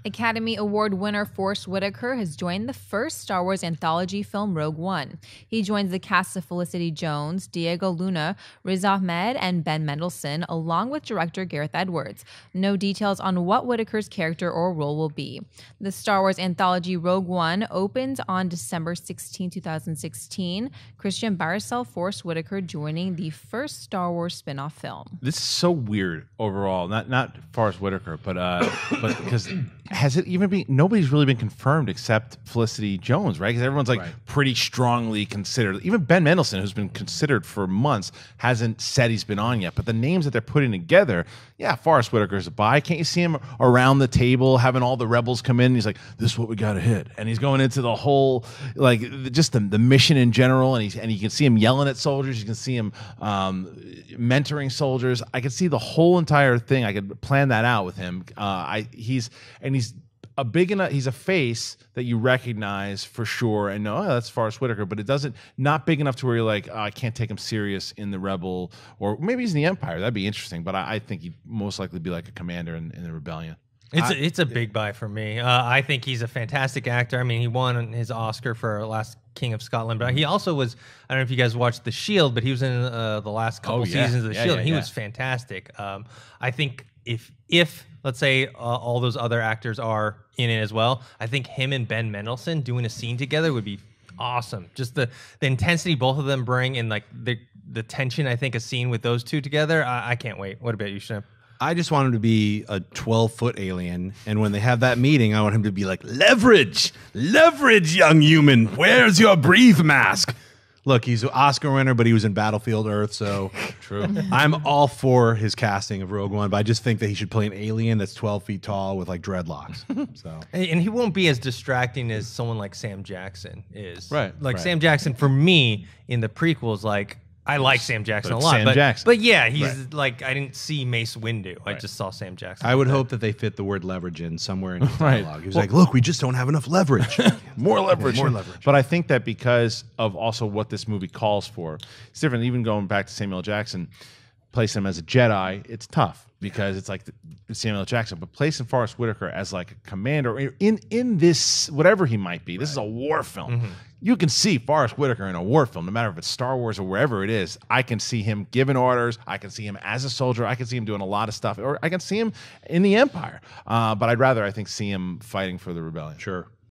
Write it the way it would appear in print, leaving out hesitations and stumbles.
Academy Award winner Forest Whitaker has joined the first Star Wars Anthology film Rogue One. He joins the cast of Felicity Jones, Diego Luna, Riz Ahmed, and Ben Mendelsohn, along with director Gareth Edwards. No details on what Whitaker's character or role will be. The Star Wars Anthology Rogue One opens on December 16, 2016. Christian Barisel, Forest Whitaker joining the first Star Wars spin-off film. This is so weird overall. Not Forest Whitaker, but because has it even been? Nobody's really been confirmed except Felicity Jones, right? Because everyone's like pretty strongly considered. Even Ben Mendelsohn, who's been considered for months, hasn't said he's been on yet. But the names that they're putting together, yeah, Forest Whitaker's a buy. Can't you see him around the table having all the rebels come in? He's like, "This is what we got to hit," and he's going into the whole just the mission in general. And you can see him yelling at soldiers. You can see him mentoring soldiers. I can see the whole entire thing. I could plan that out with him. He's a big enough. He's a face that you recognize for sure and know, oh, that's Forest Whitaker. But it not big enough to where you're like, oh, I can't take him serious in the Rebel, or maybe he's in the Empire. That'd be interesting. But I think he'd most likely be like a commander in the Rebellion. It's a big buy for me. I think he's a fantastic actor. I mean, he won his Oscar for Last King of Scotland, but he also was, I don't know if you guys watched The Shield, but he was in the last couple seasons of The Shield, and he was fantastic. I think if let's say all those other actors are in it as well, I think him and Ben Mendelsohn doing a scene together would be awesome. Just the intensity both of them bring, and like the tension, I think a scene with those two together, I can't wait. What about you, Shemp? I just want him to be a 12-foot alien, and when they have that meeting, I want him to be like, leverage, young human, where's your breathe mask? Look, he's an Oscar winner, but he was in Battlefield Earth, so true. I'm all for his casting of Rogue One, but I just think that he should play an alien that's 12 feet tall with like dreadlocks. So, and he won't be as distracting as someone like Sam Jackson is. Right. Sam Jackson, for me, in the prequels, like, I like Sam Jackson a lot. Sam Jackson. But yeah, he's like, I didn't see Mace Windu. I just saw Sam Jackson. I would hope that they fit the word leverage in somewhere in his dialogue. He was like, look, we just don't have enough leverage. More leverage. More leverage. But I think that because of also what this movie calls for, it's different. Even going back to Samuel L. Jackson, placing him as a Jedi, it's tough because it's like Samuel L. Jackson. But placing Forest Whitaker as like a commander in this, whatever he might be, this is a war film. Mm-hmm. You can see Forest Whitaker in a war film, no matter if it's Star Wars or wherever it is. I can see him giving orders. I can see him as a soldier. I can see him doing a lot of stuff. Or I can see him in the Empire. But I'd rather, I think, see him fighting for the rebellion. Sure.